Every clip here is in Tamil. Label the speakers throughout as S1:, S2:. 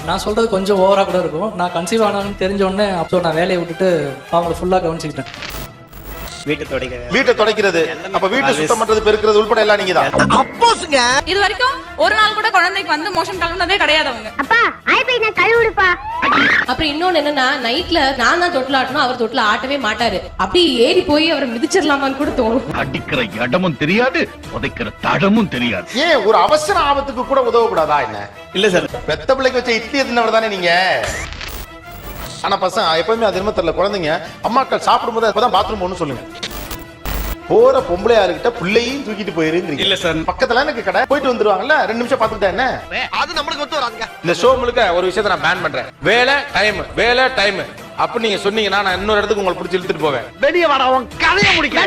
S1: நான் சொல்றது கொஞ்சம் ஓவரா கூட இருக்கும். நான் கன்சீவ் ஆனான்னு தெரிஞ்ச உடனே அப்போ நான் வேலையை விட்டுட்டு அவங்களை ஃபுல்லா கவனிச்சுக்கிட்டேன்.
S2: வீட்டை துடைக்கிறது, அப்ப வீட்டை சுத்தம் பண்றது, பெருக்கிறது உள்பட எல்லாம் நீங்க தான். அப்போஸ்ங்க
S3: இது வரைக்கும் ஒரு நாள் கூட குழந்தைக்கு வந்து மோஷன் கழுவுனதே கிடையாது அவங்க.
S4: அப்பா ஐபை நான் கழுவுடுப்பா.
S5: அப்புறம் இன்னொன்னு என்னன்னா, நைட்ல நான் தான் தொட்டில் ஆட்டணும், அவர் தொட்டில் ஆட்டவே மாட்டாரு. அப்படி ஏறி போய் அவரை மிதிச்சிடலாமான்னு கூட தோணும்.
S6: அடிக்கிற இடமும் தெரியாது, உதைக்கிற தடமும் தெரியாது.
S2: ஏன் ஒரு அவசர ஆபத்துக்கு கூட உதவக்கூடாதா என்ன?
S7: இல்ல சார்,
S2: பெத்த பிள்ளைக்கு வச்ச இட்லி எதுனவர் தானே நீங்க. ஆனா பசங்க எப்பவுமே அது என்ன தெரியல, குழந்தைங்க அம்மாக்கள் சாப்பிடும்போது அப்பதான் பாத்ரூம் போகணும்னு சொல்லுங்க. போற பொம்பளை ஆளுகிட்ட பிள்ளையும் தூக்கிட்டு போயிருங்க.
S7: இல்ல சார்,
S2: பக்கத்துல எனக்கு கடை போயிட்டு வந்துருவாங்கல்ல, 2 நிமிஷம் பாத்துக்கிட்டா என்ன?
S7: அது நம்மளுக்கு ஒத்து வராதுங்க.
S2: இந்த ஷோ முழுக்க ஒரு விஷயத்தை நான் பேன் பண்றேன். வேலை டைம் அப்ப நீங்க சொன்னீங்கன்னா நான் இன்னொரு இடத்துக்கு உங்களை பிடிச்சி இழுத்துட்டு போவேன்.
S7: வெளிய வாடா, உன் கதைய முடிக்க.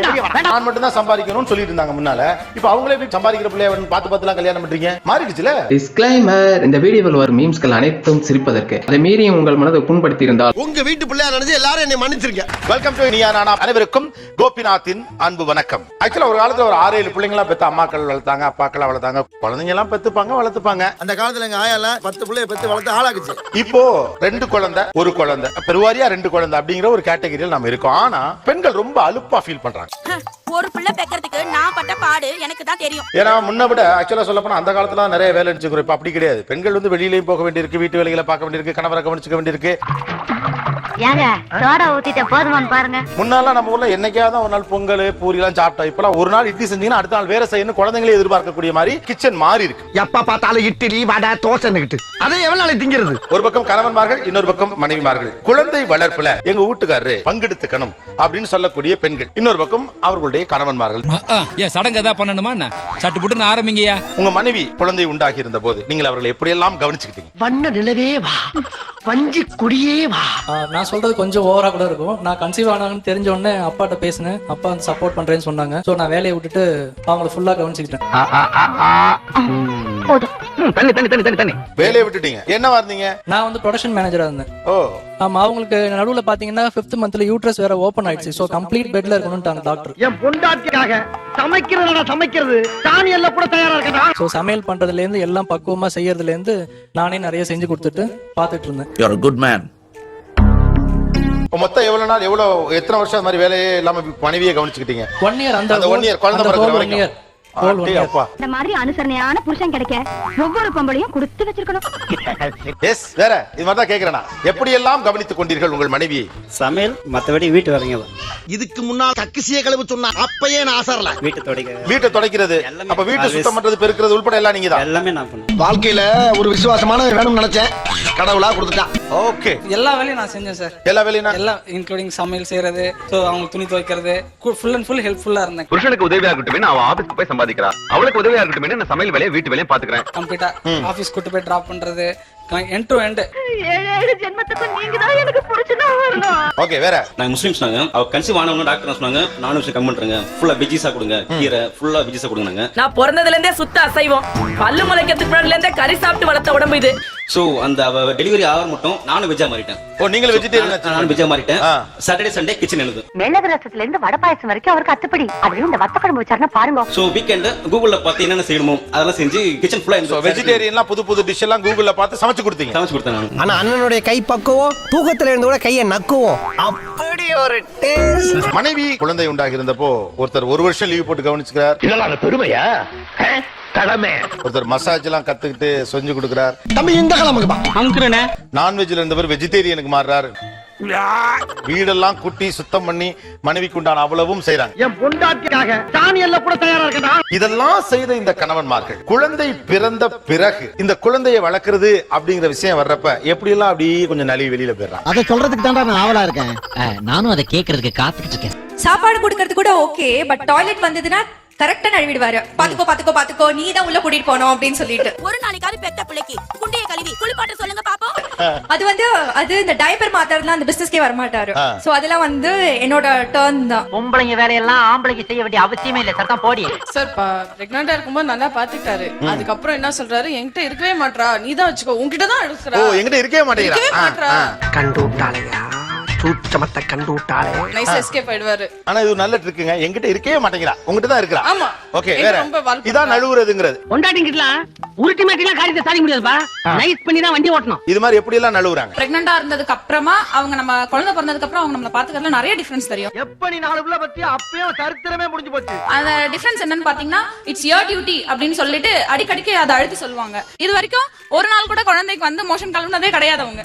S2: நான் மட்டும் தான் சம்பாதிக்கணும்னு சொல்லிட்டு இருந்தாங்க முன்னால. இப்ப அவங்களே போய் சம்பாதிக்கிற பிள்ளைய பார்த்து கல்யாணம் பண்றீங்க, மாறிடுச்சுல.
S8: டிஸ்க்ளைமர்: இந்த வீடியோவில் வரும் மீம்ஸ்கள் அனைத்தும் சிரிப்பதற்கு. அதை மீறி உங்கள் மனதை புண்படுத்தி இருந்தால்
S7: உங்க வீட்டு பிள்ளையா நினைச்சு எல்லாரும் என்னை மன்னிச்சிருங்க.
S2: Welcome to Neeya Naana. அனைவருக்கும் கோபிநாத்தின் அன்பு வணக்கம். ஆக்சுவலா ஒரு காலத்துல ஒரு 6-7 பிள்ளைங்களா பெத்த அம்மாக்கள் வளர்த்தாங்க, அப்பாக்கள் வளர்த்தாங்க, குழந்தைங்க எல்லாம் பெத்துப்பாங்க, வளர்த்துப்பாங்க.
S7: அந்த காலத்துல எங்க ஆயால 10 பிள்ளைய பெத்து வளர்த்து ஆளாக்குச்சு.
S2: இப்போ 2 குழந்தை, 1 குழந்தை, பெருவாரியா 2 குழந்தை அப்படிங்கிற ஒரு கேட்டகரியில் நாம இருக்கோம். ஆனா பெண்கள் ரொம்ப அலுப்பா ஃபீல் பண்றாங்க.
S3: ஒரு பிள்ளை பெக்கிறதுக்கு நான் பட்ட பாடு எனக்கு தான் தெரியும்.
S2: ஏன்னா முன்ன விட ஆக்சுவலா சொல்ல போனா அந்த காலத்துல நிறைய வேலை இருந்துச்சு. இப்ப அப்படி கிடையாது. பெண்கள் வந்து வெளியிலயும் போக வேண்டியிருக்கு, வீட்டு வேலைகளை பார்க்க வேண்டியிருக்கு, கணவரை கவனிச்சுக்க வேண்டியிருக்கு.
S4: ஏங்க சோடா ஊத்திட்ட போதுமான்னு பாருங்க.
S2: முன்னாலாம் நம்ம ஊர்ல என்னைக்காவது ஒரு நாள் பொங்கல் பூரி எல்லாம் சாப்பிட்டோம். இப்பெல்லாம் ஒரு நாள் இட்லி செஞ்சீங்கன்னா அடுத்த நாள் வேற செய்யணும் குழந்தைங்களே எதிர்பார்க்கக்கூடிய மாதிரி கிச்சன் மாறி இருக்கு.
S7: எப்ப பார்த்தாலும் இட்லி வடை தோசைன்னுகிட்டு அதை எவ்வளவு நாளைக்கு திங்கிறது?
S2: ஒரு பக்கம் கணவன்மார்கள், இன்னொரு பக்கம் மனைவிமார்கள். குழந்தை வளர்ப்புல எங்க வீட்டுக்காரரு பங்கெடுத்துக்கணும் அப்படின்னு சொல்லக்கூடிய பெண்கள், இன்னொரு பக்கம் அவர்களுடைய கணவன்மார்கள்.
S9: சடங்கு ஏதாவது பண்ணணுமா? சட்டு புட்டு ஆரம்பிங்கயா.
S2: உங்க மனைவி குழந்தை உண்டாகி இருந்த போது நீங்கள் அவர்களை எப்படியெல்லாம் கவனிச்சுக்கிட்டீங்க?
S7: வண்ண நிலவே வா, வஞ்சி குடியே வா.
S1: நான் சொல்றது கொஞ்சம் ஓவரா கூட இருக்கும். நான் கன்சீவ் ஆனான்னு தெரிஞ்ச உடனே அப்பாட்ட பேசினேன். அப்பா வந்து சப்போர்ட் பண்றேன்னு சொன்னாங்க. சோ நான் வேலையை விட்டுட்டு அவங்களை ஃபுல்லா கவனிச்சுக்கிட்டேன்.
S2: வேலையை விட்டுட்டீங்க, என்னவா இருந்தீங்க?
S1: நான் வந்து ப்ரொடக்ஷன் மேனேஜரா இருந்தேன்.
S2: ஓ
S1: ஆமா, அவங்களுக்கு நடுவுல பாத்தீங்கன்னா 5th மந்த்ல யூட்ரஸ் வேற ஓபன் ஆயிடுச்சு. சோ கம்ப்ளீட் பெட்ல இருக்கணும்ட்டாங்க டாக்டர்.
S7: என் பொண்டாட்டிக்காக சமைக்கிறது சாணி எல்லாம் கூட தயாரா இருக்கா.
S1: சோ சமையல் பண்றதுல இருந்து எல்லாம் பக்குவமா செய்யறதுல இருந்து நானே நிறைய செஞ்சு கொடுத்துட்டு பாத்துட்டு இருந்தேன்.
S6: You are a good man.
S2: மொத்தம் எவ்வளவு நாள், எத்தனை வருஷம் அது மாதிரி வேலையே இல்லாம மனைவியை கவனிச்சுக்கிட்டீங்க?
S1: 1 இயர். அந்த
S2: 1 இயர் குழந்தை பிறக்கிற வரைக்கும். அப்பா,
S4: இந்த மாதிரி அனுசரணையான புருஷன் கிடைக்க ஒவ்வொரு பொம்பளையும் கொடுத்து வச்சிருக்கணும்.
S2: எஸ், வேற இது மாதிரி தான் கேக்குறேனா. எப்படி எல்லாம் கவனித்துக் கொண்டீர்கள் உங்கள் மனைவியை?
S10: சமையல், மத்தபடி வீட்டு வேலைங்க.
S7: இதுக்கு முன்னால் கக்கிசிய கழுவு சொன்னா அப்பயே நான் ஆசரல.
S2: வீட்டை துடைக்கிறது, அப்ப வீட்டை சுத்தம் பண்றது, பெருக்கிறது உள்பட எல்லாம் நீங்க தான்.
S10: எல்லாமே நான் பண்ணுவேன்.
S7: வாழ்க்கையில ஒரு விசுவாசமான வேணும்னு நினைச்சேன், கடவுளா கொடுத்துட்டான்.
S2: ஓகே,
S1: எல்லா வேலையும் நான் செஞ்சேன் சார்.
S2: எல்லா வேலையும்
S1: எல்லாம் இன்க்ளூடிங் சமையல் செய்யறது, சோ அவங்க துணி துவைக்கிறது, ஃபுல் அண்ட் ஃபுல் ஹெல்ப்ஃபுல்லா இருந்தேன்.
S6: புருஷனுக்கு உதவியா இருக்கட்டும், அவ ஆபீஸ்க்கு போய் சம்பாதிக்கிறா. அவளுக்கு உதவியா இருக்கட்டும், நான் சமையல் வேலையை வீட்டு வேலையை பாத்துக்கிறேன்.
S1: கம்ப்ளீட்டா ஆபீஸ் கூட்டு போய் டிராப் பண்றது, எண்ட் டு எண்ட்.
S4: 7 ஜென்மத்துக்கு நீங்க தான் எனக்கு புடிச்சதா வரணும்.
S2: ஓகே, வேற.
S10: நாங்க முஸ்லிம்ஸ் நாங்க. அவ கன்சீவ் ஆனவங்க டாக்டர் சொன்னாங்க, நானும் கம் பண்றேங்க. ஃபுல்லா வெஜ்ஜீஸா கொடுங்க, கீரை ஃபுல்லா வெஜ்ஜீஸா கொடுங்க.
S3: நான் பிறந்ததுல இருந்தே சுத்த அசைவம். பல்லு முளைக்கிறதுக்கு முன்னாடில இருந்தே கறி சாப்பிட்டு வளர்த்த உடம்பு இது.
S10: சோ அந்த டெலிவரி ஆவர் மட்டும் நானும் வெஜ்ஜா மாறிட்டேன்.
S2: ஓ, நீங்களும் வெஜிடேரியன்?
S10: நானும் வெஜ்ஜா மாறிட்டேன். சாட்டர்டே சண்டே கிச்சன் எழுது.
S4: மிளகு ரசத்துல இருந்து வடை பாயசம் வரைக்கும் அவருக்கு அத்துப்படி. அதுலயும் இந்த வத்த குழம்பு வச்சாருன்னா பாருங்க.
S10: சோ வீக்கெண்ட் கூகுள்ல பார்த்து என்னென்ன செய்யணுமோ அதெல்லாம் செஞ்சு கிச்சன் ஃபுல்லா
S2: வெஜிடேரியன்லாம் புது டிஷ் எல்லாம் கூகுள்ல பார்த்து சமைச்சு கொடுத்தீங்க?
S10: சமைச்சு கொடுத்தேன் நான்.
S7: ஆனா அண்ணனுடைய கை பக்குவம், தூக்கத்துல இருந்து கூட கையை நக்குவோம். அப்படி ஒரு டேஸ்ட்.
S2: மனைவி குழந்தை உண்டாகி இருந்தப்போ ஒருத்தர் 1 வருஷம் லீவ் போட்டு கவனிச்சுக்கிறார்.
S6: இதெல்லாம் பெருமையா? கடமை.
S2: ஒருத்தர் மசாஜ் எல்லாம் கத்துக்கிட்டு செஞ்சு கொடுக்கிறார்.
S7: தம்பி இந்த கிழமைக்குப்பா
S3: அமுக்குறனே.
S2: நான்வெஜ்ல இருந்தவர் வெஜிடேரியனுக்கு மாறுறாரு. வீடெல்லாம் குட்டி சுத்தம் பண்ணி மனைவிக்கு உண்டான அவ்வளவும் செய்றாங்க.
S7: என் பொண்டாட்டிக்காக சாணி எல்லாம் கூட தயாரா இருக்கா.
S2: இதெல்லாம் செய்த இந்த கணவன்மார்கள் குழந்தை பிறந்த பிறகு இந்த குழந்தையை வளர்க்கறது அப்படிங்கிற விஷயம் வர்றப்ப எப்படி எல்லாம் அப்படியே கொஞ்சம் நலிவு வெளியில போயிடுறாங்க.
S7: அதை சொல்றதுக்கு தான் நான் ஆவலா இருக்கேன்.
S5: நானும் அதை கேட்கறதுக்கு காத்துக்கிட்டு இருக்கேன்.
S3: சாப்பாடு கொடுக்கறது கூட ஓகே, பட் டாய்லெட் வந்ததுன்னா கரெக்டா நழுவிடுவாரு. பாத்துக்கோ நீ தான் உள்ள கூட்டிட்டு போனோம் அப்படின்னு சொல்லிட்டு. ஒரு நாளைக்காவது பெத்த பிள்ளைக்கு குண்டைய கழுவி குளிப்பாட்ட சொல்லுங்க பாப்போம். அது இந்த டைப்பர் மாத்துறதுலாம் அந்த பிசினஸ்க்கே வர மாட்டாரு. சோ அதெல்லாம் வந்து என்னோட டர்ன் தான்.
S5: பொம்பளைங்க வேலையெல்லாம் ஆம்பளைக்கு செய்ய வேண்டிய அவசியமே இல்ல. சத்தம் போடி.
S3: சார் பிரெக்னண்டா இருக்கும்போது நல்லா பாத்துக்கிட்டாரு. அதுக்கப்புறம் என்ன சொல்றாரு, என்கிட்ட இருக்கவே மாட்டா, நீ தான் வச்சுக்கோ, உன்கிட்ட தான் எடுக்கிறா.
S2: ஓ, என்கிட்ட இருக்கவே மாட்டேங்கிறா.
S7: கண்டு விட்டாளையா சூட்சமத்தை கண்டு விட்டாலே
S5: நைஸ் எஸ்கேப் ஆயிடுவாரு.
S2: ஆனா இது ஒரு நல்ல ட்ரிக்குங்க. என்கிட்ட இருக்கவே மாட்டேங்கிறா, உங்ககிட்ட தான் இருக்கா.
S5: ஆமா.
S2: ஓகே, வேற இதான் நழுவுறதுங்கிறது.
S7: கொண்டாட்டிங்கலாம் உருட்டி மாட்டிலாம் காரியத்தை சாதிக்க முடியாதுப்பா. நைஸ் பண்ணி தான் வண்டி ஓட்டணும்.
S2: இது மாதிரி எப்படி எல்லாம் நழுவுறாங்க?
S3: பிரெக்னண்டா இருந்ததுக்கு அப்புறமா அவங்க நம்ம குழந்தை பிறந்ததுக்கு அப்புறம் அவங்க நம்மள பாத்துக்கிறதுல நிறைய டிஃபரன்ஸ் தெரியும்.
S7: எப்ப நீ 4 புள்ள பத்தி அப்பவே சரித்திரமே முடிஞ்சு போச்சு.
S3: அந்த டிஃபரன்ஸ் என்னன்னு பாத்தீங்கன்னா இட்ஸ் யுவர் டியூட்டி அப்படின்னு சொல்லிட்டு அடிக்கடிக்கு அதை அழுத்தி சொல்லுவாங்க. இது வரைக்கும் ஒரு நாள் கூட குழந்தைக்கு வந்து மோஷன் கலந்ததே கிடையாது அவங்க.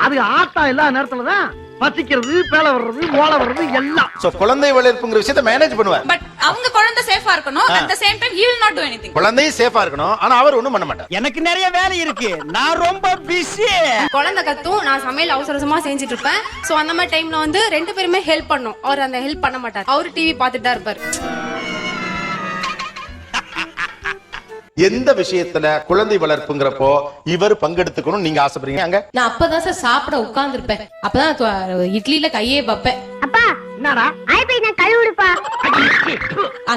S7: அது ஆத்தா எல்லா நேரத்துல தான் பசிக்கிறது, பேல வர்றது, ஓல வர்றது எல்லாம்.
S2: சோ குழந்தை வளர்ப்புங்கிற விஷயத்தை மேனேஜ் பண்ணுவார்.
S3: பட் அவங்க குழந்தை சேஃபா இருக்கணும். at the same time he will not do anything.
S2: குழந்தையும் சேஃபா இருக்கணும், ஆனா அவர் ஒண்ணும் பண்ண மாட்டார்.
S7: எனக்கு நிறைய வேலை இருக்கு, நான் ரொம்ப பிஸி.
S5: குழந்தை கத்தும், நான் சமையல் அவசரமா செஞ்சுட்டு இருப்பேன். சோ அந்த மாதிரி டைம்ல வந்து 2 பேருமே ஹெல்ப் பண்ணும். அவர் அந்த ஹெல்ப் பண்ண மாட்டார். அவர் டிவி பார்த்துட்டு தான் இருப்பாரு.
S2: எந்த விஷயத்துல குழந்ை வளர்ப்புங்கிறப்போ இவர் பங்கெடுத்துக்கணும் நீங்க ஆசைப்படுறீங்க? அங்க
S5: நான் அப்பதான் சார் சாப்பிட உட்கார்ந்துருப்பேன். அப்பதான் இட்லில கையே வைப்பேன்.
S4: அப்பா என்னடா ஐபை நான் கழுவுடுப்பா.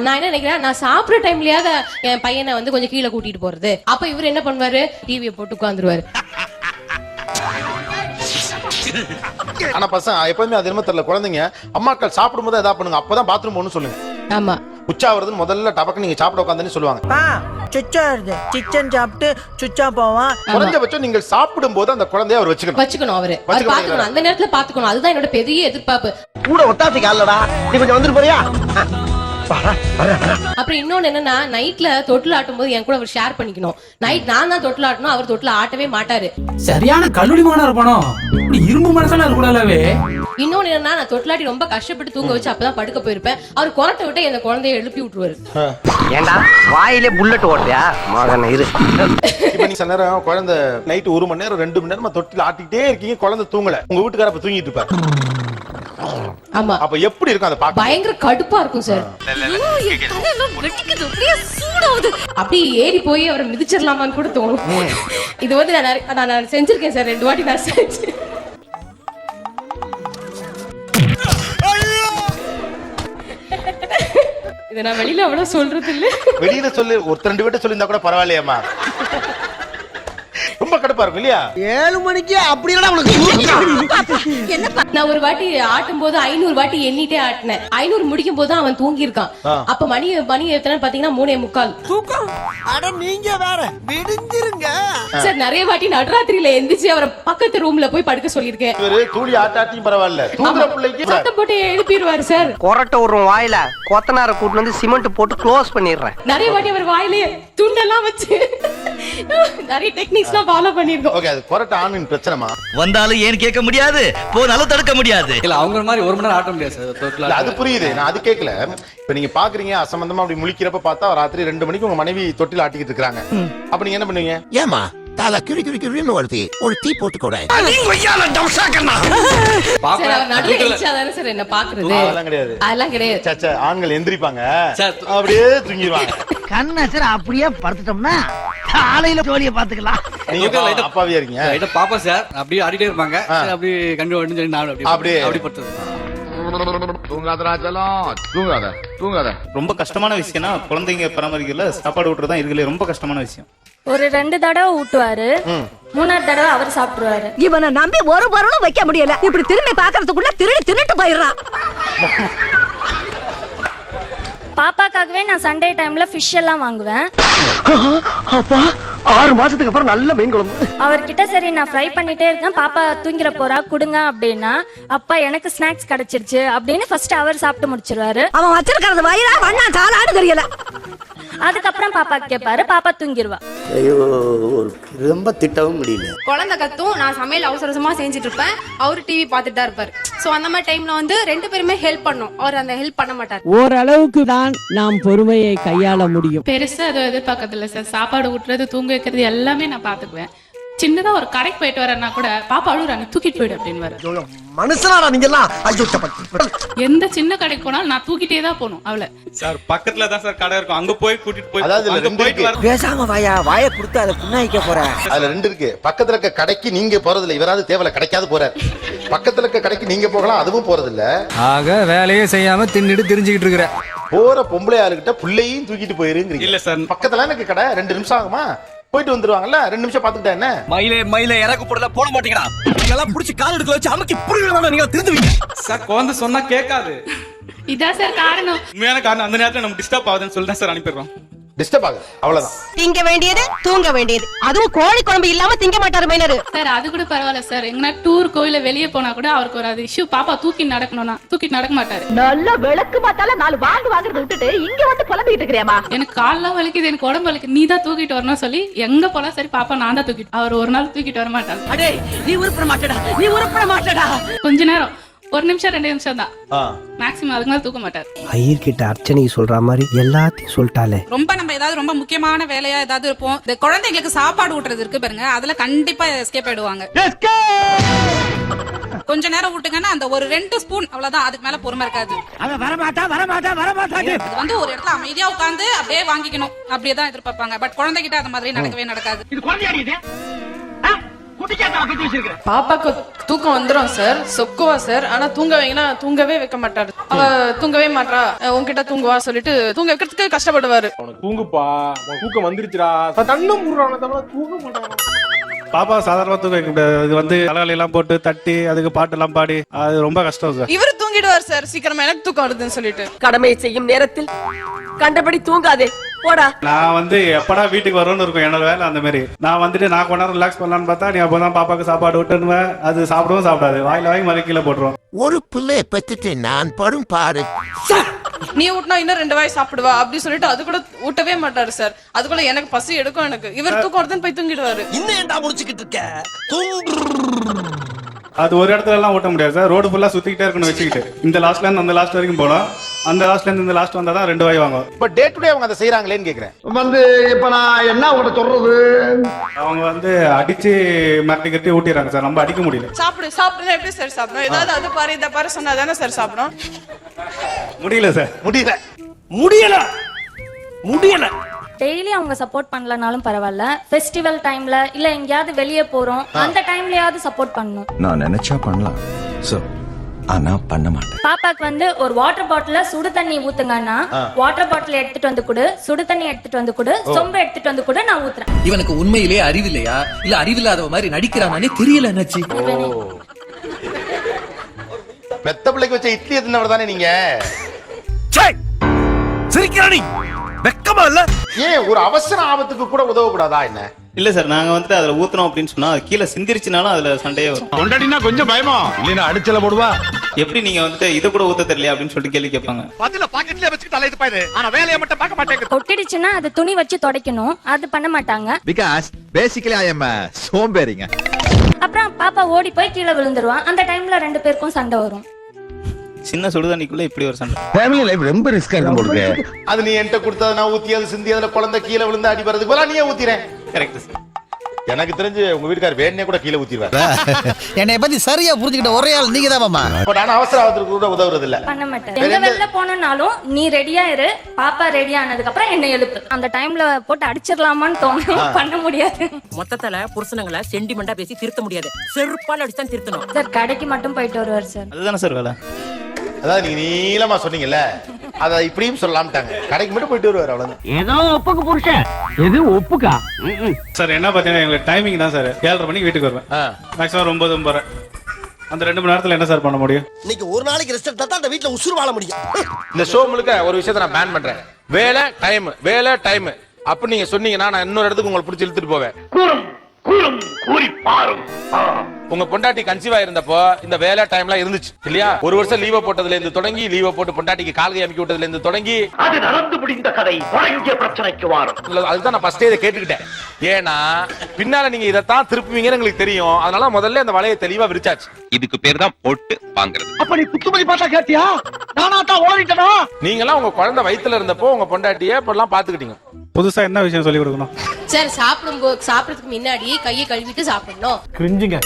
S5: நான் என்ன நினைக்கிறேன், நான் சாப்பிடுற டைம்லயாவது என் பையனை வந்து கொஞ்சம் கீழே கூட்டிட்டு போறது. அப்ப இவர் என்ன பண்ணுவாரு, டிவியை போட்டு உட்கார்ந்துருவாரு.
S2: ஆனா பசங்க எப்பவுமே அது என்ன தெரியல, குழந்தைங்க அம்மாக்கள் சாப்பிடும் போது எதா பண்ணுங்க, அப்பதான் பாத்ரூம் ஒண்ணு சொல்லுங்க.
S5: ஆமா,
S2: உச்சா வருதுன்னு முதல்ல டபக்கு நீங்க சாப்பிட உட்காந்துன்னு சொல்லுவாங்க.
S7: சுச்சா இருக்கு, சிச்சன் சாப்பிட்டு சுச்சா போவான்.
S2: குறைஞ்சபட்சம் நீங்கள் சாப்பிடும் போது அந்த குழந்தைய அவர் வச்சுக்கணும்.
S5: அவரு பாத்துக்கணும், அந்த நேரத்துல பாத்துக்கணும். அதுதான் என்னோட பெரிய எதிர்பார்ப்பு.
S7: கூட ஒத்தாசிக்கு அல்லடா, நீ கொஞ்சம் வந்துட்டு போறியா?
S5: அப்புறம் இன்னொன்னு என்னன்னா, நைட்ல தொட்டில் ஆட்டும் போது என் கூட அவர் ஷேர் பண்ணிக்கணும். நைட் நான் தான் தொட்டில் ஆட்டணும், அவர் தொட்டில் ஆட்டவே மாட்டாரு.
S9: சரியான கல்லூரிமான இருப்பானோ, இப்படி இரும்பு மனசெல்லாம் இருக்கக்கூடாதே.
S5: இன்னொன்னு என்னன்னா, நான் தொட்டிலாட்டி ரொம்ப கஷ்டப்பட்டு தூங்க வச்சு அப்பதான் படுக்க போயிருப்பேன். அவர் குரட்டை விட்டு என் குழந்தைய எழுப்பி விட்டுருவாரு.
S7: ஏண்டா வாயிலே புல்லட் ஓடுறியா மகன்? இரு.
S2: இப்ப நீ சில நேரம் குழந்தை நைட் 1 மணி நேரம் 2 மணி நேரமா தொட்டில ஆட்டிட்டே இருக்கீங்க, குழந்தை தூங்கல, உங்க வீட்டுக்கார அப்ப தூங்கிட்டு இருப்பாரு.
S5: ஆமா,
S2: அப்ப எப்படி இருக்கும் அதை பாக்க?
S5: பயங்கர கடுப்பா இருக்கும் சார். அப்படி ஏறி போய் அவரை மிதிச்சிடலாமான்னு கூட தோணும். இது வந்து நான் செஞ்சிருக்கேன் சார், 2 வாட்டி நான் செஞ்சேன். இதை நான் வெளியில அவ்வளவு சொல்றது இல்ல.
S2: வெளியில சொல்லு, ஒரு 2 பேர்ட்ட சொல்லியிருந்தா கூட பரவாயில்லையாமா? ரொம்ப கடுப்பா இருக்கும் இல்லையா?
S7: 7 மணிக்கு அப்படி இல்லடா உனக்கு.
S5: நான் ஒரு வாட்டி ஆட்டும் போது 500 வாட்டி எண்ணிட்டே ஆட்டினேன். 500 முடிக்கும் போது அவன் தூங்கி இருக்கான். அப்ப மணி எத்தனை பாத்தீங்கன்னா 3:45 தூக்கம்.
S7: அட நீங்க வேற விடுஞ்சிருங்க
S5: சார். நிறைய வாட்டி நடுராத்திரியில எந்திரிச்சு அவரை பக்கத்து ரூம்ல போய் படுக்க சொல்லிருக்கேன்.
S2: இவரு தூளி ஆட்டாட்டியும் பரவாயில்ல, தூங்குற பிள்ளைக்கு
S5: சத்தம் போட்டு எழுப்பிடுவாரு சார்.
S7: கொரட்டை ஒரு வாயில கொத்தனார கூட்டு வந்து சிமெண்ட் போட்டு க்ளோஸ் பண்ணிடுறேன்.
S5: நிறைய வாட்டி அவர் வாயிலே துண்டெல்லாம் வச்சு நிறைய டெக்னிக்ஸ்லாம் ஃபாலோ பண்ணிருக்கோம்.
S2: ஓகே, அது கொரட்டை ஆணின் பிரச்சனைமா?
S7: வந்தாலும் ஏன் கேட்க முடியாது, போனாலும் தடுக்க முடியாது.
S1: இல்ல அவங்க மாதிரி 1 மணி நேரம் ஆட்ட முடியாது சார் தொட்டில.
S2: அது புரியுது, நான் அது கேட்கல. இப்ப நீங்க பாக்குறீங்க அசம்பந்தமா அப்படி முழிக்கிறப்ப பார்த்தா ராத்திரி 2 மணிக்கு உங்க மனைவி தொட்டில ஆட்டிக்கிட்டு இருக்காங்க. அப்ப நீங்க என்ன பண்ணுவீங்க?
S11: ஏமா தால கிரி கிரி கிரின்னு வருது, ஒரு டீ போட்டு கூட.
S5: சார் அவர் நடுவுல எந்திரிச்சாதானே சார் என்ன பாக்குறது?
S2: அதெல்லாம் கிடையாது,
S5: அதெல்லாம் கிடையாது.
S2: சச்சா ஆண்கள் எந்திரிப்பாங்க, அப்படியே தூங்கிடுவாங்க.
S7: கண்ணா சார் அப்படியே படுத்துட்டோம்னா காலையில ஜோலியை பாத்துக்கலாம்.
S2: நீங்க அப்பாவியா இருக்கீங்க.
S1: லைட்டா பாப்பா சார் அப்படியே ஆடிட்டே இருப்பாங்க. அப்படி கண்டு வந்து சொல்லி நான் அப்படியே படுத்து.
S10: தூங்காத. ரொம்ப கஷ்டமான விஷயம்னா குழந்தைங்க பராமரிக்கல சாப்பாடு ஊட்டுறதுதான் இதுல ரொம்ப கஷ்டமான விஷயம்.
S4: ஒரு 2 தடவை ஊட்டுவாரு, 3ஆவது தடவை அவர் சாப்பிடுவாரு.
S3: இவனை நம்பி ஒரு பொருளும் வைக்க முடியல. இப்படி திரும்பி பாக்குறதுக்குள்ள திருட்டு போயிடுறான்.
S4: பாப்பாக்காகவே நான் சண்டே டைம்ல ஃபிஷ் எல்லாம் வாங்குவேன்.
S7: அப்பா 6 மாசத்துக்கு அப்புறம் நல்ல மீன் குழம்பு.
S4: அவர்கிட்ட சரி நான் ஃப்ரை பண்ணிட்டே இருக்கேன், பாப்பா தூங்கிற போறா குடுங்க அப்படின்னா, அப்பா எனக்கு ஸ்நாக்ஸ் கிடைச்சிருச்சு அப்படின்னு ஃபர்ஸ்ட் அவர் சாப்பிட்டு முடிச்சிருவாரு.
S3: அவன் வச்சிருக்கிறது வயிறா வண்ணா காலாடு தெரியல.
S4: அதுக்கப்புறம் பாப்பா கேட்பாரு, பாப்பா தூங்கிடுவா.
S11: ஐயோ ரொம்ப திட்டவும் முடியல.
S5: குழந்தை கத்தும், நான் சமையல் அவசரமா செஞ்சுட்டு இருப்பேன். அவரு டிவி பார்த்துட்டு தான் இருப்பாரு. சோ அந்த மாதிரி டைம்ல வந்து 2 பேருமே ஹெல்ப் பண்ணும். அவர் அந்த ஹெல்ப் பண்ண மாட்டார்.
S7: ஓரளவுக்கு தான் நாம் பொறுமையை கையாள முடியும்.
S5: பெருசா அதை எதிர்பார்க்கறது இல்ல சார். சாப்பாடு ஊட்டுறது, தூங்க வைக்கிறது எல்லாமே நான் பாத்துக்குவேன். சின்னதா ஒரு கடைக்கு போயிட்டு வரேன்னா கூட பாப்பா அழுகுறாங்க, தூக்கிட்டு போயிடு அப்படின்னு.
S7: மனுஷனாடா நீங்க எல்லாம்.
S5: எந்த சின்ன கடைக்கு போனாலும் நான் தூக்கிட்டே தான் போகணும் அவளை.
S10: சார் பக்கத்துல தான் சார் கடை இருக்கும், அங்க போய் கூட்டிட்டு போய்
S2: அதாவது இதுல 2 இருக்கு.
S7: பேசாம வாயை கொடுத்து அதை புண்ணாய்க்க போறேன்.
S2: அதுல 2 இருக்கு. பக்கத்துல இருக்க கடைக்கு நீங்க போறது இல்ல, இவராது தேவல கிடைக்காது போறாரு. பக்கத்துல இருக்க கடைக்கு நீங்க போகலாம், அதுவும் போறது இல்ல.
S9: ஆக வேலையே செய்யாம தின்னுட்டு தெரிஞ்சுக்கிட்டு இருக்கிற
S2: போற பொம்பளை ஆளுகிட்ட புள்ளையும் தூக்கிட்டு போயிருங்க.
S10: இல்ல சார்,
S2: பக்கத்துல எனக்கு கடை 2 நிமிஷம் ஆகுமா? போயிட்டு வந்துருவாங்கல்ல, 2 நிமிஷம் பாத்துக்கிட்டா என்ன?
S7: மயில இறக்கு போடல போட மாட்டீங்கடா. நீங்கலாம் புடிச்சு கால் எடுக்கல வச்சு அமுக்கி புடிங்கடா, நீங்க திருந்துவீங்க.
S9: சார் குழந்தை சொன்னா கேட்காது.
S5: இதான் சார் காரணம்.
S9: உண்மையான காரணம் அந்த நேரத்துல நம்ம டிஸ்டர்ப் ஆகுதுன்னு சொல்லி தான் சார் அனுப்பிடுறோம்.
S2: டிஸ்டர்ப் ஆகுது, அவ்வளவுதான்.
S3: திங்க வேண்டியது தூங்க வேண்டியது, அதுவும் கோழி குழம்பு இல்லாம திங்க மாட்டாரு மைனர்.
S5: சார் அது கூட பரவாயில்ல சார். எங்கன்னா டூர் கோயில வெளியே போனா கூட அவருக்கு ஒரு அது இஷ்யூ. பாப்பா தூக்கி நடக்கணும்னா தூக்கிட்டு நடக்க மாட்டாரு.
S3: நல்ல விளக்கு பார்த்தால 4 வாங்குறத விட்டுட்டு இங்க வந்து புலம்பிட்டு இருக்கிறியாமா?
S5: எனக்கு கால்லாம் வலிக்குது, எனக்கு உடம்பு வலிக்குது, நீ தான் தூக்கிட்டு வரணும் சொல்லி எங்க போலாம் சரி பாப்பா நான் தான் தூக்கிட்டு. அவர் ஒரு நாள் தூக்கிட்டு வர மாட்டாங்க.
S3: அடே நீ உருப்பட மாட்டடா.
S5: கொஞ்ச நேரம், 1 நிமிஷம் 2 நிமிஷம் தான் மேக்ஸிமம், அதுக்கு மேல தூக்க மாட்டார்.
S7: ஐயர் கிட்ட அர்ச்சனை சொல்ற மாதிரி எல்லாத்தையும் சொல்லிட்டாலே.
S3: ரொம்ப நம்ம ஏதாவது ரொம்ப முக்கியமான வேலையா ஏதாவது இருப்போம், இந்த குழந்தைங்களுக்கு சாப்பாடு ஊட்டுறது இருக்கு பாருங்க, அதுல கண்டிப்பா எஸ்கேப் ஆயிடுவாங்க. கொஞ்ச நேரம் விட்டுங்கன்னா அந்த ஒரு 2 ஸ்பூன் அவ்வளவுதான், அதுக்கு மேல பொறுமை இருக்காது. அது வந்து ஒரு இடத்துல அமைதியா உட்கார்ந்து அப்படியே வாங்கிக்கணும், அப்படியே தான் எதிர்பார்ப்பாங்க. பட் குழந்தைகிட்ட அந்த மாதிரி நடக்கவே நடக்காது.
S5: பாப்பாக்கு தூக்கம் வந்துரும் சார், சொக்குவா சார். ஆனா தூங்க வைங்கன்னா தூங்கவே வைக்க மாட்டாரு. அவ தூங்கவே மாட்டா, உன்கிட்ட தூங்குவா சொல்லிட்டு தூங்க வைக்கிறதுக்கு கஷ்டப்படுவாரு.
S9: தூங்குப்பா, தூக்கம் வந்துருச்சுடா, தண்ணம் முடுறான தவிர தூங்க மாட்டாங்க. பாப்பா சாதாரண தூக்க வைக்க முடியாது. இது வந்து தலைவலி எல்லாம் போட்டு தட்டி அதுக்கு பாட்டு எல்லாம் பாடி அது ரொம்ப கஷ்டம் சார்.
S5: இவரு தூங்கிடுவார் சார் சீக்கிரமா, எனக்கு தூக்கம் வருதுன்னு சொல்லிட்டு.
S3: கடமையை செய்யும் நேரத்தில் கண்டபடி தூங்காதே போடா.
S9: நான் வந்து எப்படா வீட்டுக்கு வரும்னு இருக்கும் என்னோட வேலை. அந்த மாதிரி நான் வந்துட்டு நான் கொஞ்ச நேரம் ரிலாக்ஸ் பண்ணலான்னு பார்த்தா நீ அப்பதான் பாப்பாக்கு சாப்பாடு விட்டுனுவேன். அது சாப்பிடவும் சாப்பிடாது, வாயில வாங்கி மறு கீழே போட்டுரும்.
S11: ஒரு பிள்ளை பெற்றுட்டு நான் படும் பாரு.
S5: நீ ஊட்டினா இன்னும் 2 வாய் சாப்பிடுவா அப்படி சொல்லிட்டு அது கூட ஊட்டவே மாட்டாரு சார். அதுக்குள்ள எனக்கு பசி எடுக்கும், எனக்கு இவர் தூக்கம் வருதுன்னு போய் தூங்கிடுவாரு.
S7: இன்னும் ஏன்டா முடிச்சுக்கிட்டு இருக்க?
S9: அது ஒரு இடத்துல எல்லாம் ஓட்ட முடியாது சார். ரோடு ஃபுல்லா சுத்திக்கிட்டே இருக்கணும் வச்சுக்கிட்டு. இந்த லாஸ்ட்ல இருந்து அந்த லாஸ்ட் வரைக்கும் போனோம். அந்த லாஸ்ட்ல இருந்து இந்த லாஸ்ட் வந்தாதான் 2 வாய் வாங்குவோம்.
S2: இப்ப டே டு டே அவங்க அதை செய்யறாங்களேன்னு கேக்குறேன்.
S7: வந்து இப்ப நான் என்ன உங்கள்கிட்ட சொல்றது?
S9: அவங்க வந்து அடிச்சு மிரட்டி கட்டி ஊட்டிடுறாங்க சார், நம்ம அடிக்க முடியல.
S5: சாப்பிடுனா எப்படி சார் சாப்பிடணும்? ஏதாவது அது பாரு இத பாரு சொன்னா தானே சார் சாப்பிடும்.
S9: முடியல சார்,
S7: முடியல.
S4: டெய்லி அவங்க சப்போர்ட் பண்ணலனாலும் பரவாயில்ல, ஃபெஸ்டிவல் டைம்ல இல்ல எங்கேயாவது வெளியே போறோம் அந்த டைம்லயாவது சப்போர்ட் பண்ணணும்.
S11: நான் நினைச்சா பண்ணலாம் சார், ஆனா பண்ண மாட்டேன்.
S4: பாப்பாக்கு வந்து ஒரு வாட்டர் பாட்டில சுடு தண்ணி ஊத்துங்கன்னா வாட்டர் பாட்டில் எடுத்துட்டு வந்து கொடு, சுடு தண்ணி எடுத்துட்டு வந்து கொடு, சொம்பு எடுத்துட்டு வந்து கொடு, நான் ஊத்துறேன்.
S7: இவனுக்கு உண்மையிலேயே அறிவில்லையா இல்ல அறிவில்லாத மாதிரி நடிக்கிறானே தெரியல. என்னாச்சு?
S2: பெத்த பிள்ளைக்கு வச்ச இட்லி எதுனவர் தானே நீங்க?
S7: சிரிக்கிறானி வெக்கமா இல்ல?
S2: ஏன் ஒரு அவசர ஆபத்துக்கு கூட உதவக்கூடாதா என்ன?
S10: இல்ல சார், நாங்க வந்துட்டு அதுல ஊத்துறோம் அப்படின்னு சொன்னா அது கீழே சிந்திருச்சுனாலும் அதுல சண்டையே வரும்.
S9: கொண்டாடினா கொஞ்சம் பயமா இல்லைன்னா அடிச்சல போடுவா.
S10: எப்படி நீங்க வந்துட்டு இதை கூட ஊத்த தெரியல அப்படின்னு சொல்லிட்டு கேள்வி கேட்பாங்க.
S7: பதில பாக்கெட்ல வச்சுட்டு அலைது பாரு, ஆனா வேலைய மட்டும் பார்க்க மாட்டேங்க.
S4: கொட்டிடுச்சுன்னா அது துணி வச்சு துடைக்கணும், அது பண்ண மாட்டாங்க.
S11: பிகாஸ் பேசிக்கலி ஐ அம் சோம்பேறிங்க.
S4: அப்புறம் பாப்பா ஓடி போய் கீழே விழுந்துருவான். அந்த டைம்ல 2 பேருக்கும் சண்டை வரும்.
S10: சின்ன சுடுதண்ணிக்குள்ள இப்படி ஒரு சண்டை.
S11: ஃபேமிலி லைஃப் ரொம்ப ரிஸ்கா இருக்கும் போல.
S2: அது நீ என்கிட்ட கொடுத்தது நான் ஊத்தி அது சிந்தி அதுல குழந்தை கீழே விழுந்து அடி வரதுக்கு பதிலா நீயே ஊத்திறேன்.
S10: Correct sir.
S2: எனக்கு தெரிஞ்சு உங்க வீட்டுக்காரர் வேணே கூட கீழே ஊத்திடுவாரு.
S7: என்னை பத்தி சரியா புரிஞ்சுக்கிட்ட ஒரே ஆள் நீங்க தான் மாமா.
S2: பட் ஆனா அவசர ஆபத்துக்கு கூட உதவுறது இல்ல.
S4: பண்ண மாட்டேன். எங்க வெளில போனாலும் நீ ரெடியா இரு, பாப்பா ரெடியா ஆனதுக்கு அப்புறம் என்ன எழுப்பு. அந்த டைம்ல போட்டு அடிச்சிடலாமான்னு தோணும், பண்ண முடியாது.
S3: மொத்தத்துல புருஷனங்களை சென்டிமெண்டா பேசி திருத்த முடியாது, செருப்பால அடிச்சு தான் திருத்தணும்.
S4: சார் கடைக்கு மட்டும் போயிட்டு வருவார் சார்.
S10: அதுதானே சார் வேலை.
S2: அதாவது நீங்க நீளமா சொன்னீங்கல்ல, அத இப்படியும் சொல்லலாம்ட்டாங்க. கடைக்கு மட்டும் போயிட்டு வருவாரு, அவ்வளவுதான்.
S7: ஏதோ ஒப்புக்கு புருஷன் எது ஒப்புக்கா
S9: சார் என்ன பாத்தீங்கன்னா எங்களுக்கு டைமிங் தான் சார். 7:30 மணிக்கு வீட்டுக்கு வருவேன், மேக்ஸிமம் 9:30. அந்த 2 மணி நேரத்துல என்ன சார் பண்ண முடியும்?
S7: இன்னைக்கு ஒரு நாளைக்கு ரெஸ்ட் எடுத்தா தான் அந்த வீட்ல உசுறு வாழ முடியும்.
S2: இந்த ஷோ முழுக்க ஒரு விஷயத்தை நான் பேன் பண்றேன். வேலை டைம் அப்ப நீங்க சொன்னீங்கன்னா நான் இன்னொரு இடத்துக்கு உங்களை பிடிச்சி இழுத்துட்டு போவேன். உங்க பொண்டாட்டி கன்சீவா இருந்தப்போ இந்த வேலை டைம்லாம் இருந்துச்சு இல்லையா? 1 வருஷம் லீவ போட்டதுல இருந்து தொடங்கி, லீவ போட்டு பொண்டாட்டிக்கு கால்கை அமைக்க விட்டதுல இருந்து தொடங்கி
S7: அது நடந்து முடிந்த கதை தொடங்கிய பிரச்சனைக்கு வாரும்.
S2: அதுதான் நான் ஃபர்ஸ்டே இதை கேட்டுக்கிட்டேன். ஏன்னா பின்னால நீங்க இதைத்தான் திருப்புவீங்கன்னு எங்களுக்கு தெரியும். அதனால முதல்ல அந்த வலையை தெளிவா விரிச்சாச்சு.
S6: இதுக்கு பேர் தான் போட்டு வாங்குறது.
S7: அப்ப நீ குத்துமதி பார்த்தா கேட்டியா? நானா தான் ஓடிட்டனா?
S2: நீங்க எல்லாம் உங்க குழந்தை வயித்துல இருந்தப்போ உங்க பொண்டாட்டிய இப்பெல்லாம் பாத்துக்கிட்டீங்க.
S9: புதுசா என்ன விஷயம் சொல்லி கொடுக்கணும்
S5: சார்? சாப்பிடுறதுக்கு முன்னாடி கையை கழுவிட்டு சாப்பிடணும்.
S9: கிரிஞ்சிங்க,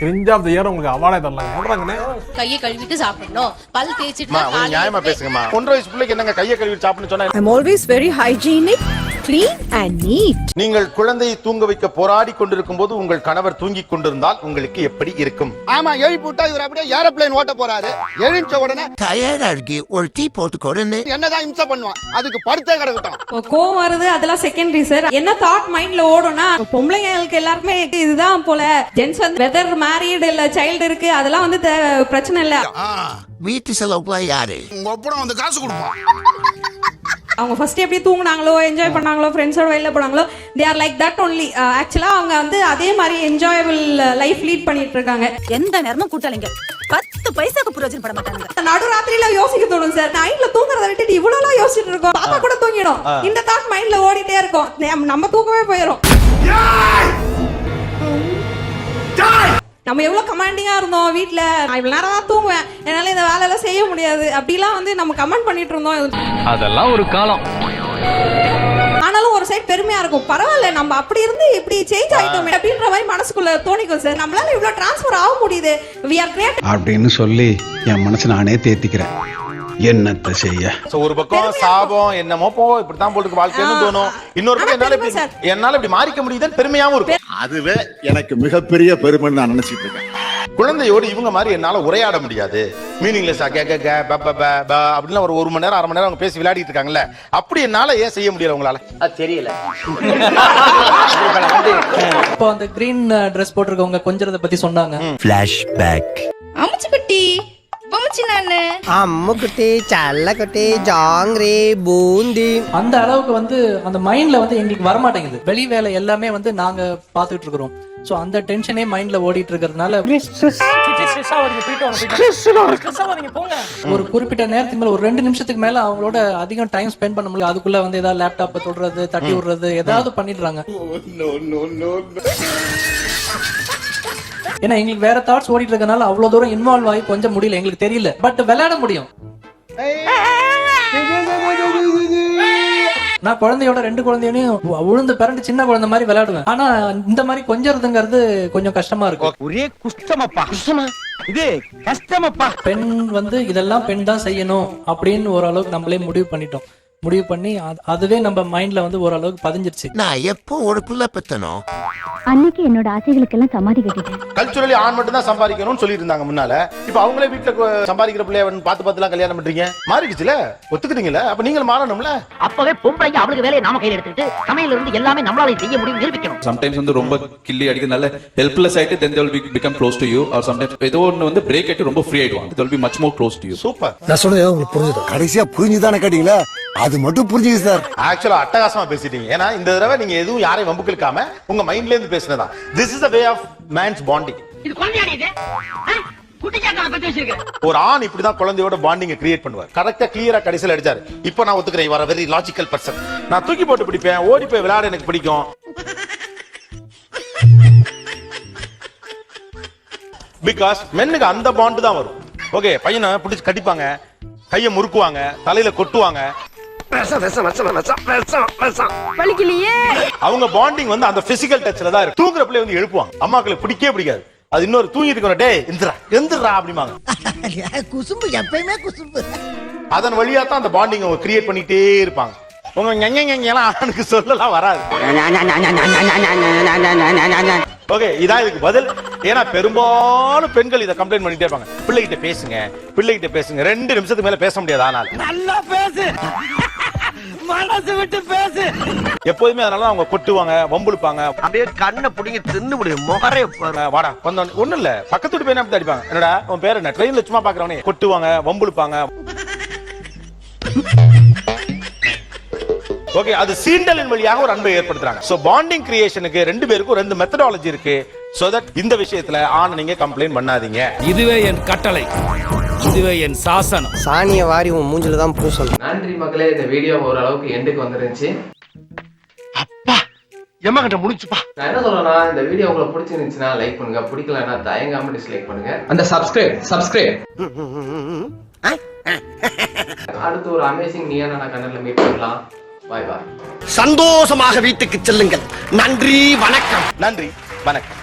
S9: கிரிஞ்ச் ஆஃப் தி இயர் உங்களுக்கு அவார்டே தரலாங்க.
S5: கையை கழுவிட்டு சாப்பிடணும், பல் தேய்ச்சிட்டு
S2: நியாயமா பேசுங்கம்மா. 1.5 வயசு பிள்ளைக்கு என்னங்க கையை கழுவிட்டு சாப்பிடணும்னு சொன்னா?
S3: I'm always very hygienic. clean and neat.
S2: நீங்கள் குழந்தையை தூங்க வைக்க போராடி கொண்டிருக்கும் போது உங்கள் கணவர் தூங்கிக் கொண்டிருந்தால் உங்களுக்கு எப்படி இருக்கும்?
S11: ஆமா எழுப்பி விட்டா இவர் அப்படியே ஏரோப்ளேன் ஓட்ட போறாரு. எழுந்த உடனே டயர்டா இருக்கு ஒரு டீ போட்டு கொடுன்னு என்னதான் இம்சை பண்ணுவான். அதுக்கு படுத்தே கிடக்கட்டும்.
S3: கோவம் வருது அதெல்லாம் செகண்டரி சார். என்ன தாட் மைண்ட்ல ஓடும்னா பொம்பளைங்களுக்கு எல்லாருமே இதுதான் போல. ஜென்ஸ் வந்து வெதர் மேரிட் இல்ல சைல்டு இருக்கு அதெல்லாம் வந்து பிரச்சனை இல்ல.
S11: வீட்டு செலவுக்குலாம் யாரு
S12: உங்க ஒப்படம் வந்து காசு கொடுப்பான்.
S3: அவங்க ஃபர்ஸ்ட் எப்படி தூங்குனாங்களோ என்ஜாய் பண்ணாங்களோ ஃப்ரெண்ட்ஸோட வெளில போனாங்களோ they are like that only. Actually அவங்க வந்து அதே மாதிரி என்ஜாயபிள் லைஃப் லீட் பண்ணிட்டு இருக்காங்க.
S5: எந்த நேரமும் கூட்டாளிங்க 10 பைசாக்கு பிரயோஜனம் பட மாட்டாங்க.
S3: நடுராத்திரியில யோசிக்க தோணும் சார். நைட்ல தூங்குறத விட்டுட்டு இவ்வளவு யோசிச்சுட்டு இருக்கோம். பாப்பா கூட தூங்கிடும். இந்த தாட் மைண்ட்ல ஓடிட்டே இருக்கும். நம்ம தூக்கமே போயிடும். நம்ம எவ்வளவு கமாண்டிங்கா இருந்தோம் வீட்ல. நான் இவ்வளவு நேரம் தான் தூங்குவேன், என்னால இந்த வேலை எல்லாம் செய்ய முடியாது அப்படிலாம் வந்து நம்ம கமெண்ட் பண்ணிட்டு இருந்தோம்.
S6: அதெல்லாம் ஒரு காலம்.
S3: ஆனாலும் ஒரு சைடு பெருமையா இருக்கும். பரவாயில்ல நம்ம அப்படி இருந்து இப்படி சேஞ்ச் ஆயிட்டோம் அப்படின்ற மாதிரி மனசுக்குள்ள தோணிக்கும் சார். நம்மளால இவ்வளவு டிரான்ஸ்ஃபர் ஆக முடியுது. we are great
S12: அப்படின்னு சொல்லி என் மனசை நானே தேத்திக்கிறேன். என்னத்த செய்ய?
S2: ஒரு பக்கம் சாபம் என்னமோ போ இப்படித்தான் போட்டுக்கு வாழ்க்கைன்னு தோணும். இன்னொரு பக்கம் என்னால இப்படி மாறிக்க முடியுதுன்னு பெருமையாவும் இருக்கும்.
S12: அதுவே எனக்கு மிகப்பெரிய பெருமைன்னு நான் நினைச்சிட்டு இருக்கேன்.
S2: குழந்தையோடு இவங்க மாதிரி என்னால உரையாட முடியாது. மீனிங்லெஸ் அப்படின்னா ஒரு மணி நேரம் 1/2 மணி நேரம் அவங்க பேசி விளையாடிட்டு இருக்காங்கல்ல, அப்படி என்னால ஏன் செய்ய முடியல உங்களால?
S7: தெரியல.
S1: இப்போ அந்த கிரீன் ட்ரெஸ் போட்டிருக்கவங்க கொஞ்சறத பத்தி சொன்னாங்க.
S11: ஃபிளாஷ்பேக்.
S3: அம்முச்சுக்குட்டி பொம்முச்சினானே
S7: அம்முக்குட்டி சல்லக்குட்டி ஜாங்கிரி பூந்தி
S1: அந்த அளவுக்கு வந்து அந்த மைண்ட்ல வந்து எங்களுக்கு வர மாட்டேங்குது. வெளி வேலை எல்லாமே வந்து நாங்க பாத்துட்டு இருக்கிறோம். சோ அந்த டென்ஷனே மைண்ட்ல ஓடிட்டு இருக்கிறதுனால ஒரு குறிப்பிட்ட நேரத்துக்கு மேல ஒரு 2 நிமிஷத்துக்கு மேல அவங்களோட அதிகம் டைம் ஸ்பெண்ட் பண்ண முடியல. அதுக்குள்ள வந்து ஏதாவது லேப்டாப்பை தொடுறது, தட்டி விடுறது, ஏதாவது பண்ணிடுறாங்க. ஏன்னா எங்களுக்கு வேற தாட்ஸ் ஓடிட்டு இருக்கனால அவ்வளவு தூரம் இன்வால்வ் ஆகி கொஞ்சம் முடியல. எங்களுக்கு தெரியல, பட் விளையாட முடியும். நான் குழந்தையோட 2 குழந்தையோடையும் உளுந்து பிறண்டு சின்ன குழந்தை மாதிரி விளையாடுவேன். ஆனா இந்த மாதிரி கொஞ்சறதுங்கிறது கொஞ்சம் கஷ்டமா இருக்கும்.
S7: ஒரே குஷ்டமப்பா. இது கஷ்டமப்பா.
S1: பெண் வந்து இதெல்லாம் பெண் தான் செய்யணும் அப்படின்னு ஓரளவுக்கு நம்மளே முடிவு பண்ணி அதுவே நம்ம மைண்ட்ல வந்து ஓரளவுக்கு பதிஞ்சிருச்சு.
S11: நான் எப்போ ஒரு புள்ள பெத்தனோ
S4: அன்னைக்கு என்னோட ஆசைகளுக்கு எல்லாம் சமாதி கட்டிட்டேன்.
S2: கல்ச்சுரலி ஆண் மட்டும் தான் சம்பாதிக்கணும்னு சொல்லிட்டு இருந்தாங்க முன்னால. இப்ப அவங்களே வீட்டுல சம்பாதிக்கிற பிள்ளைய பார்த்து கல்யாணம் பண்றீங்க. மாறிடுச்சுல, ஒத்துக்கிட்டீங்கல்ல, அப்ப நீங்கள் மாறணும்ல.
S7: அப்பவே பொம்பளைங்க அவளுக்கு வேலையை நாம கையில எடுத்துட்டு சமையல இருந்து எல்லாமே நம்மளால செய்ய முடியும் நிரூபிக்கணும்.
S10: சம்டைம்ஸ் வந்து ரொம்ப கில்லி அடிக்கிறதுனால ஹெல்ப்லெஸ் ஆயிட்டு then they will become close to you, or sometimes ஏதோ ஒன்னு வந்து பிரேக் ஆயிட்டு ரொம்ப ஃப்ரீ ஆயிடுவாங்க. they will be much more close to you.
S2: Super.
S12: நான் சொல்றது உங்களுக்கு புரிஞ்சுது? கடைசியா புரிஞ்சுதானே கேட்டீங்களா? அது மட்டும் புரிஞ்சுது சார்.
S2: ஆக்சுவலா அட்டகாசமா பேசிட்டீங்க. ஏன்னா இந்த தடவை நீங்க எதுவும் யாரையும் வம்புக்கிழுக்காம உங்க மைண்ட்ல இருந்து பேசினதா. This is the way of man's bonding.
S7: இது குழந்தையாடிது. குட்டிச்சாத்தான பத்தி வச்சிருக்கேன்.
S2: ஒரு ஆண் இப்படிதான் குழந்தையோட பாண்டிங்க கிரியேட் பண்ணுவார். கரெக்டா கிளியரா கடைசில அடிச்சாரு. இப்போ நான் ஒத்துக்கிறேன், you are a very logical person. நான் தூக்கி போட்டு பிடிப்பேன், ஓடி போய் விளையாட எனக்கு பிடிக்கும். பிகாஸ் மென்னுக்கு அந்த பாண்டு தான் வரும். ஓகே, பையனை பிடிச்சி கட்டிப்பாங்க, கையை முறுக்குவாங்க, தலையில கொட்டுவாங்க. அவங்க பாண்டிங் வந்து அந்த பிசிக்கல் டச்ல தான் இருக்கு. தூங்குற பிள்ளை வந்து எழுப்புவாங்க. அம்மாக்களுக்கு பிடிக்கவே பிடிக்காது. அது இன்னொரு தூங்கிட்டு டே எந்திரா அப்படிமாங்க.
S7: குசும்பு எப்பயுமே குசும்பு.
S2: அதன் வழியா தான் அந்த பாண்டிங் அவங்க கிரியேட் பண்ணிட்டே இருப்பாங்க. உங்க எல்லாம் ஆணுக்கு சொல்லலாம் வராது. ஓகே, இதான் இதுக்கு பதில். ஏன்னா பெரும்பாலும் பெண்கள் இதை கம்ப்ளைண்ட் பண்ணிட்டே இருப்பாங்க. பிள்ளைகிட்ட பேசுங்க 2 நிமிஷத்துக்கு மேல பேச முடியாது. ஆனால்
S7: நல்லா பேசு, மனசு விட்டு பேசு.
S2: எப்போதுமே அதனால அவங்க கொட்டுவாங்க, வம்புழுப்பாங்க.
S7: அப்படியே கண்ணை புடிங்க தின்னு முடியும். முகரே
S2: வாடா ஒண்ணும் இல்ல, பக்கத்து வீட்டு பையனை அப்படி அடிப்பாங்க. என்னடா உன் பேர் என்ன, ட்ரெயின்ல சும்மா பாக்குறவனே. கொட்டுவாங்க, வம்புழுப்பாங்க. ஓகே, அது சீண்டலின் வழியாக ஒரு அன்பை ஏற்படுத்துறாங்க. சோ பாண்டிங் கிரியேஷனுக்கு 2 பேருக்கும் 2 மெத்தடாலஜி இருக்கு. சோ தட் இந்த விஷயத்துல ஆண் நீங்க கம்ப்ளைண்ட் பண்ணாதீங்க.
S12: இதுவே என் கட்டளை, இதுவே என் சாசனம்.
S7: சாணிய வாரி உன் மூஞ்சில தான் பூசணும்.
S8: நன்றி மக்களே, இந்த வீடியோ ஓரளவுக்கு எண்டுக்கு வந்துருந்துச்சு.
S11: அப்பா எம்மா கிட்ட முடிச்சுப்பா.
S8: நான் என்ன சொல்றேன்னா, இந்த வீடியோ உங்களுக்கு பிடிச்சிருந்துச்சுன்னா லைக் பண்ணுங்க, பிடிக்கலன்னா தயங்காம டிஸ்லைக் பண்ணுங்க. அந்த சப்ஸ்கிரைப் அடுத்து ஒரு அமேசிங் நீயான கண்ணல மீட் பண்ணலாம். பாய் பாய்.
S11: சந்தோஷமாக வீட்டுக்கு செல்லுங்கள். நன்றி வணக்கம்.
S2: நன்றி வணக்கம்.